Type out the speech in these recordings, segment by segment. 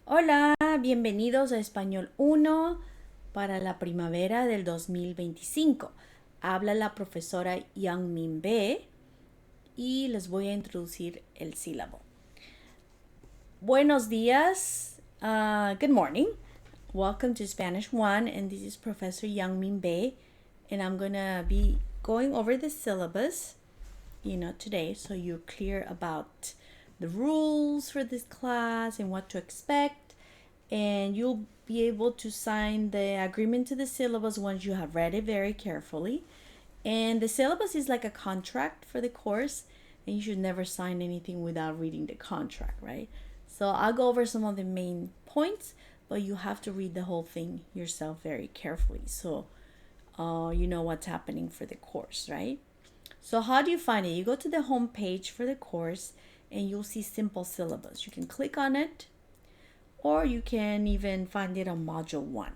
Hola, bienvenidos a Español 1 para la primavera del 2025. Habla la profesora Yang Min Be y les voy a introducir el sílabo. Buenos días. Good morning. Welcome to Spanish 1, and this is Professor Yang Min Be, and I'm going to be going over the syllabus, today, so you're clear about the rules for this class and what to expect, and you'll be able to sign the agreement to the syllabus once you have read it very carefully. And the syllabus is like a contract for the course, and you should never sign anything without reading the contract, right? So I'll go over some of the main points, but you have to read the whole thing yourself very carefully so you know what's happening for the course, right? So how do you find it? You go to the home page for the course and you'll see simple syllabus. You can click on it, or you can even find it on module 1.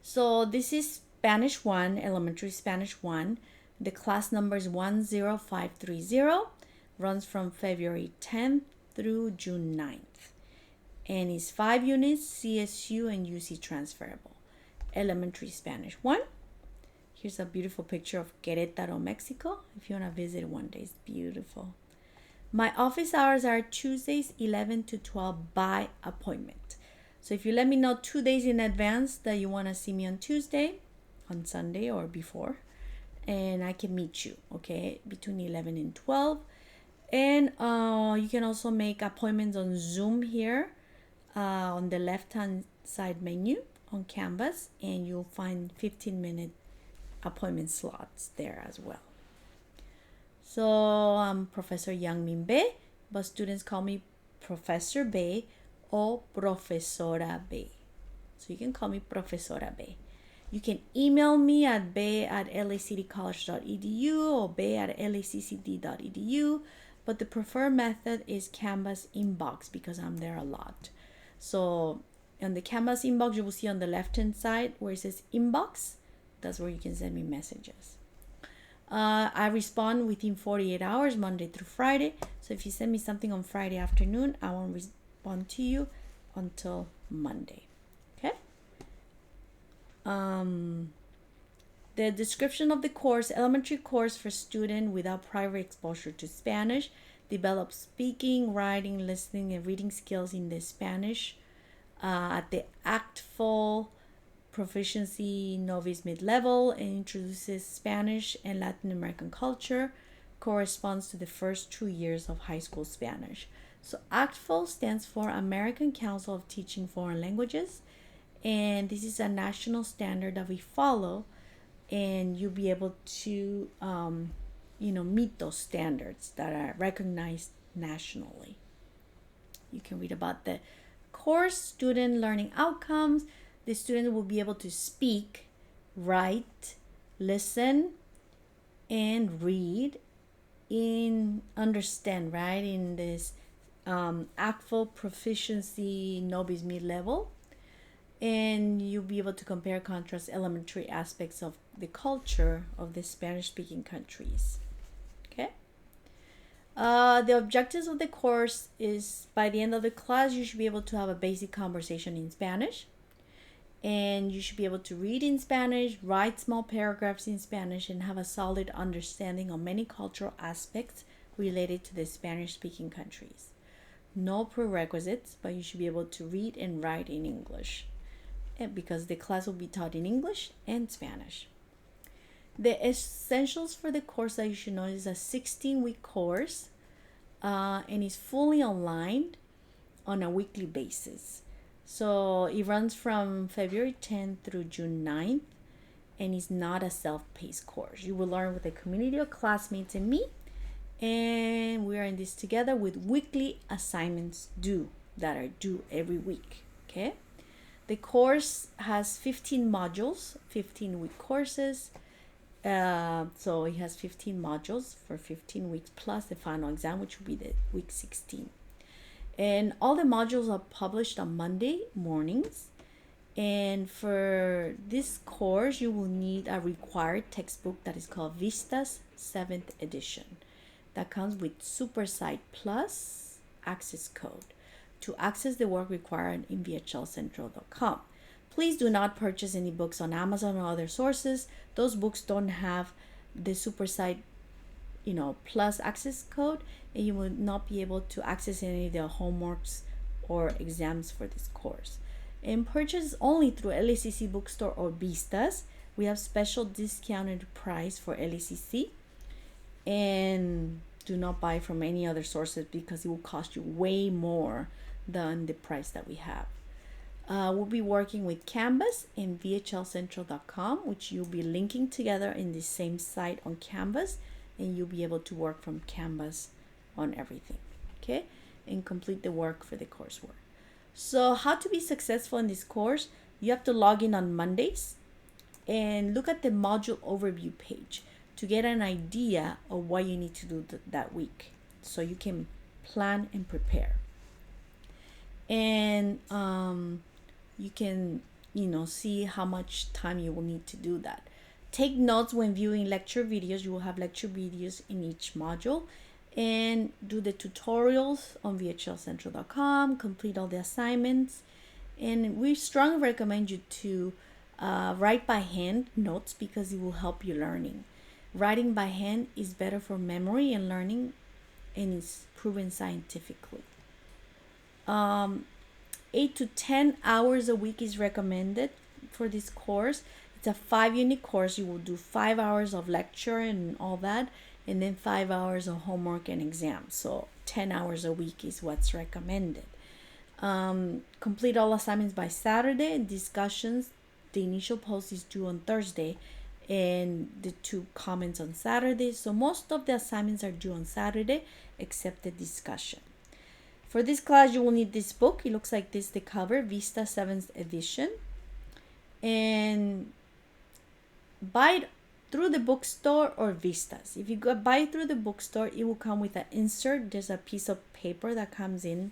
So this is Spanish 1, elementary Spanish 1. The class number is 10530, runs from February 10th through June 9th. And it's 5 units, CSU and UC transferable. Elementary Spanish 1. Here's a beautiful picture of Querétaro, Mexico. If you want to visit one day, it's beautiful. My office hours are Tuesdays 11 to 12 by appointment. So if you let me know 2 days in advance that you want to see me on Tuesday, on Sunday or before, and I can meet you, okay, between 11 and 12. And you can also make appointments on Zoom here on the left-hand side menu on Canvas, and you'll find 15-minute appointment slots there as well. So I'm Professor Yang Min Be, but students call me Professor Be or Profesora Be. So you can call me Profesora Be. You can email me at be@lacdcollege.edu or be@laccd.edu, but the preferred method is Canvas inbox because I'm there a lot. So on the Canvas inbox, you will see on the left-hand side where it says inbox. That's where you can send me messages. I respond within 48 hours, Monday through Friday. So if you send me something on Friday afternoon, I won't respond to you until Monday. Okay? The description of the course: elementary course for student without prior exposure to Spanish. Develop speaking, writing, listening, and reading skills in the Spanish at the ACTFL proficiency novice mid-level, and introduces Spanish and Latin American culture. Corresponds to the first 2 years of high school Spanish. So ACTFL stands for American Council of Teaching Foreign Languages, and this is a national standard that we follow, and you'll be able to meet those standards that are recognized nationally. You can read about the course student learning outcomes. The student will be able to speak, write, listen, and read understand, right, in this ACTFL proficiency novice mid-level. And you'll be able to compare, contrast elementary aspects of the culture of the Spanish-speaking countries. Okay? The objectives of the course is by the end of the class, you should be able to have a basic conversation in Spanish. And you should be able to read in Spanish, write small paragraphs in Spanish, and have a solid understanding of many cultural aspects related to the Spanish-speaking countries. No prerequisites, but you should be able to read and write in English, because the class will be taught in English and Spanish. The essentials for the course that you should know is a 16-week course, and is fully online on a weekly basis. So it runs from February 10th through June 9th, and is not a self-paced course. You will learn with a community of classmates and me, and we are in this together with weekly assignments that are due every week. Okay? The course has 15 modules, 15-week courses. So it has 15 modules for 15 weeks plus the final exam, which will be the week 16. And all the modules are published on Monday mornings. And for this course, you will need a required textbook that is called Vistas 7th edition. That comes with SuperSite Plus access code. to access the work required in vhlcentral.com. Please do not purchase any books on Amazon or other sources. Those books don't have the SuperSite, plus access code, and you will not be able to access any of the homeworks or exams for this course. And purchase only through LACC Bookstore or Vistas. We have special discounted price for LACC, and do not buy from any other sources because it will cost you way more than the price that we have. We'll be working with Canvas and vhlcentral.com, which you'll be linking together in the same site on Canvas, and you'll be able to work from Canvas on everything, okay, and complete the work for the coursework. So how to be successful in this course: you have to log in on Mondays and look at the module overview page to get an idea of what you need to do that week, so you can plan and prepare. And you can see how much time you will need to do that. Take notes when viewing lecture videos. You will have lecture videos in each module, and do the tutorials on vhlcentral.com. Complete all the assignments, and we strongly recommend you to write by hand notes because it will help you learning. Writing by hand is better for memory and learning, and is proven scientifically. 8 to 10 hours a week is recommended for this course. It's a 5-unit course. You will do 5 hours of lecture and all that, and then 5 hours of homework and exams. So 10 hours a week is what's recommended. Complete all assignments by Saturday. Discussions, the initial post is due on Thursday, and the 2 comments on Saturday. So most of the assignments are due on Saturday except the discussion. For this class, you will need this book. It looks like this, the cover, Vista 7th edition. And buy it through the bookstore or Vistas. If you buy it through the bookstore, it will come with an insert. There's a piece of paper that comes in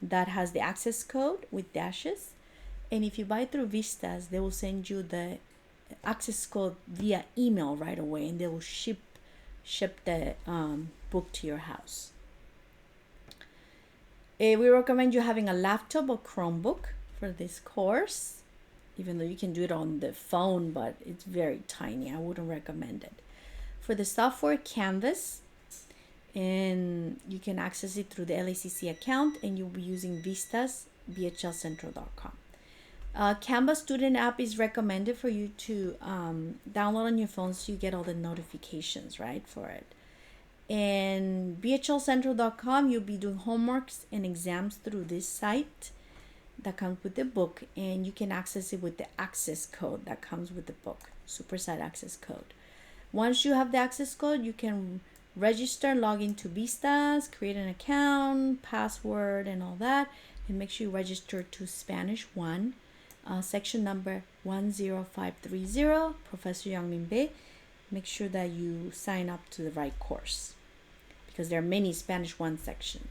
that has the access code with dashes. And if you buy it through Vistas, they will send you the access code via email right away, and they will ship the book to your house. We recommend you having a laptop or Chromebook for this course, even though you can do it on the phone, but it's very tiny. I wouldn't recommend it. For the software, Canvas, and you can access it through the LACC account, and you'll be using Vistas, vhlcentral.com. Canvas student app is recommended for you to download on your phone, so you get all the notifications, right, for it. And vhlcentral.com, you'll be doing homeworks and exams through this site that comes with the book, and you can access it with the access code that comes with the book, SuperSite access code. Once you have the access code, you can register, log into Vistas, create an account, password, and all that, and make sure you register to Spanish 1, section number 10530, Professor Yangmin Bei. Make sure that you sign up to the right course, because there are many Spanish 1 sections.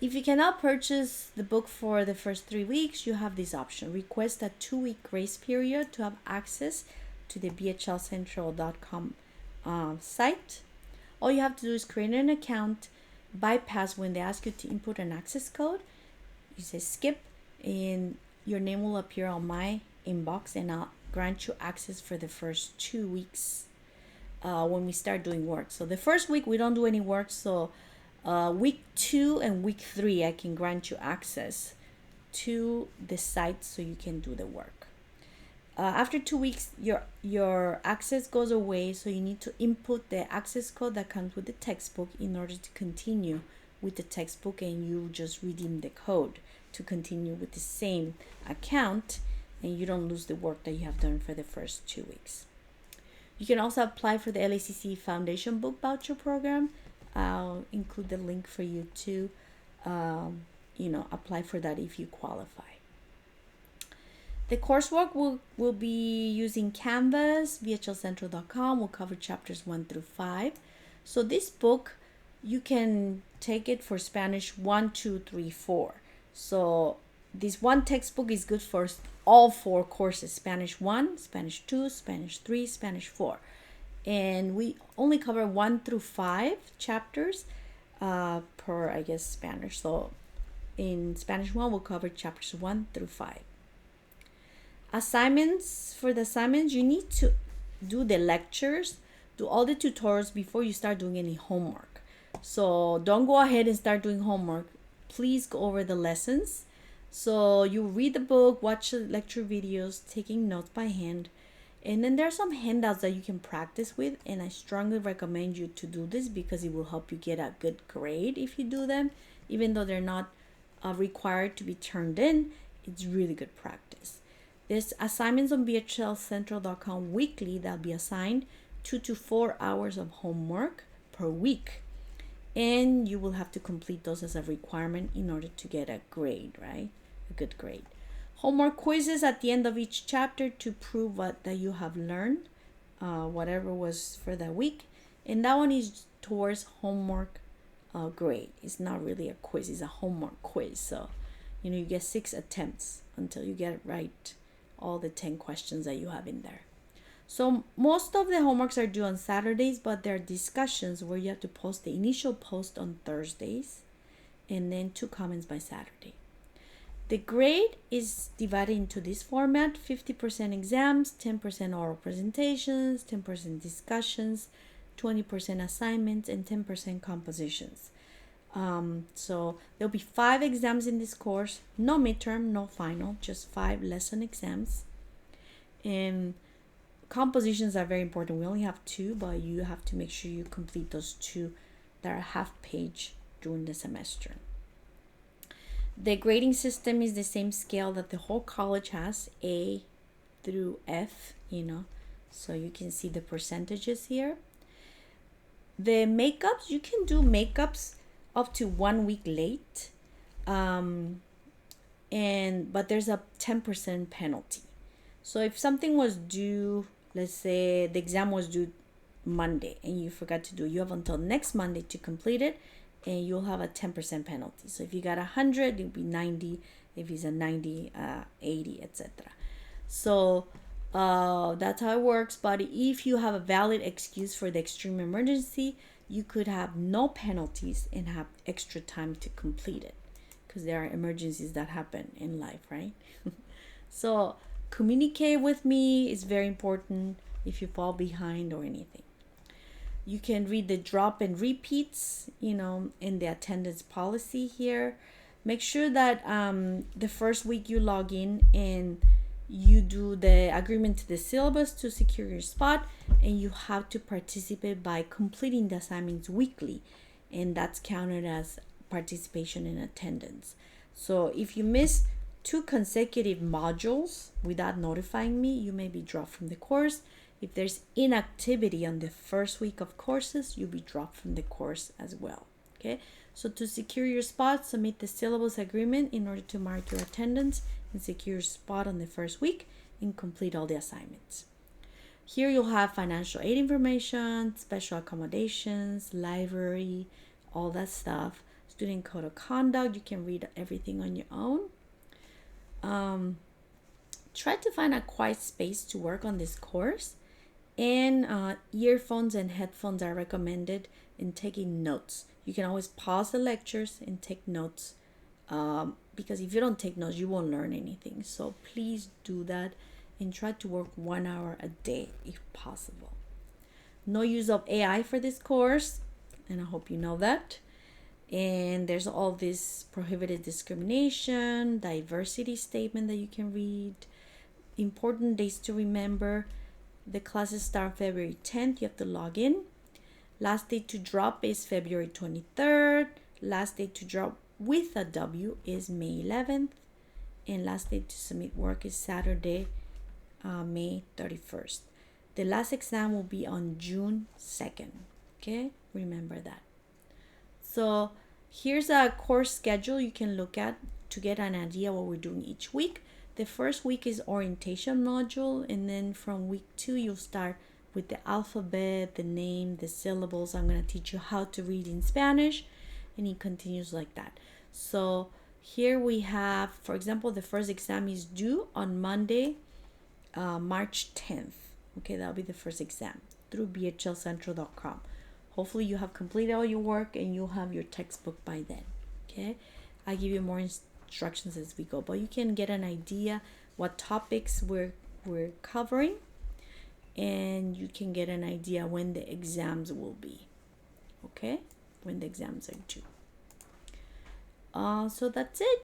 If you cannot purchase the book for the first 3 weeks, you have this option. Request a 2-week grace period to have access to the vhlcentral.com site. All you have to do is create an account, bypass when they ask you to input an access code. You say skip, and your name will appear on my inbox, and I'll grant you access for the first 2 weeks when we start doing work. So the first week we don't do any work, so week 2 and week 3 I can grant you access to the site so you can do the work. After 2 weeks, your access goes away, so you need to input the access code that comes with the textbook in order to continue with the textbook, and you just redeem the code to continue with the same account, and you don't lose the work that you have done for the first 2 weeks. You can also apply for the LACC Foundation Book Voucher Program. I'll include the link for you to apply for that if you qualify. The coursework will be using Canvas, vhlcentral.com. We'll cover chapters 1 through 5. So this book, you can take it for Spanish 1, 2, 3, 4. So this one textbook is good for all 4 courses: Spanish 1, Spanish 2, Spanish 3, Spanish 4. And we only cover 1 through 5 chapters per, Spanish. So in Spanish 1, we'll cover chapters 1 through 5. Assignments. For the assignments, you need to do the lectures, do all the tutorials before you start doing any homework. So don't go ahead and start doing homework. Please go over the lessons. So you read the book, watch the lecture videos, taking notes by hand. And then there are some handouts that you can practice with, and I strongly recommend you to do this because it will help you get a good grade if you do them. Even though they're not required to be turned in, it's really good practice. There's assignments on bhlcentral.com weekly that'll be assigned 2 to 4 hours of homework per week. And you will have to complete those as a requirement in order to get a grade, right? A good grade. Homework quizzes at the end of each chapter to prove that you have learned, whatever was for that week. And that one is towards homework grade. It's not really a quiz, it's a homework quiz. So, you get 6 attempts until you get it right, all the 10 questions that you have in there. So most of the homeworks are due on Saturdays, but there are discussions where you have to post the initial post on Thursdays and then 2 comments by Saturday. The grade is divided into this format: 50% exams, 10% oral presentations, 10% discussions, 20% assignments, and 10% compositions. So there'll be 5 exams in this course, no midterm, no final, just 5 lesson exams. And compositions are very important. We only have 2, but you have to make sure you complete those 2 that are half page during the semester. The grading system is the same scale that the whole college has, A through F, so you can see the percentages here. The makeups, you can do makeups up to 1 week late, but there's a 10% penalty. So if something was due, let's say the exam was due Monday and you forgot to do it, you have until next Monday to complete it, and you'll have a 10% penalty. So if you got 100, it'll be 90. If it's a 90, 80, etc. So that's how it works. But if you have a valid excuse for the extreme emergency, you could have no penalties and have extra time to complete it, because there are emergencies that happen in life, right? So communicate with me is very important if you fall behind or anything. You can read the drop and repeats, in the attendance policy here. Make sure that the first week you log in and you do the agreement to the syllabus to secure your spot, and you have to participate by completing the assignments weekly, and that's counted as participation in attendance. So if you miss 2 consecutive modules without notifying me, you may be dropped from the course. If there's inactivity on the first week of courses, you'll be dropped from the course as well. Okay, so to secure your spot, submit the syllabus agreement in order to mark your attendance and secure your spot on the first week and complete all the assignments. Here you'll have financial aid information, special accommodations, library, all that stuff, student code of conduct. You can read everything on your own. Try to find a quiet space to work on this course, and earphones and headphones are recommended in taking notes. You can always pause the lectures and take notes, because if you don't take notes, you won't learn anything. So please do that and try to work 1 hour a day if possible. No use of AI for this course, and I hope you know that. And there's all this prohibited discrimination, diversity statement that you can read. Important days to remember: the classes start February 10th. You have to log in. Last day to drop is February 23rd. Last day to drop with a W is May 11th. And last day to submit work is Saturday, May 31st. The last exam will be on June 2nd. Okay, remember that. So here's a course schedule you can look at to get an idea what we're doing each week. The first week is orientation module, and then from week 2 you'll start with the alphabet, the name, the syllables. I'm going to teach you how to read in Spanish, and it continues like that. So here we have, for example, the first exam is due on Monday, March 10th. Okay, that'll be the first exam through bhlcentral.com. Hopefully you have completed all your work and you'll have your textbook by then. Okay, I give you more instructions as we go, but you can get an idea what topics we're covering, and you can get an idea when the exams will be. Okay, when the exams are due. So that's it.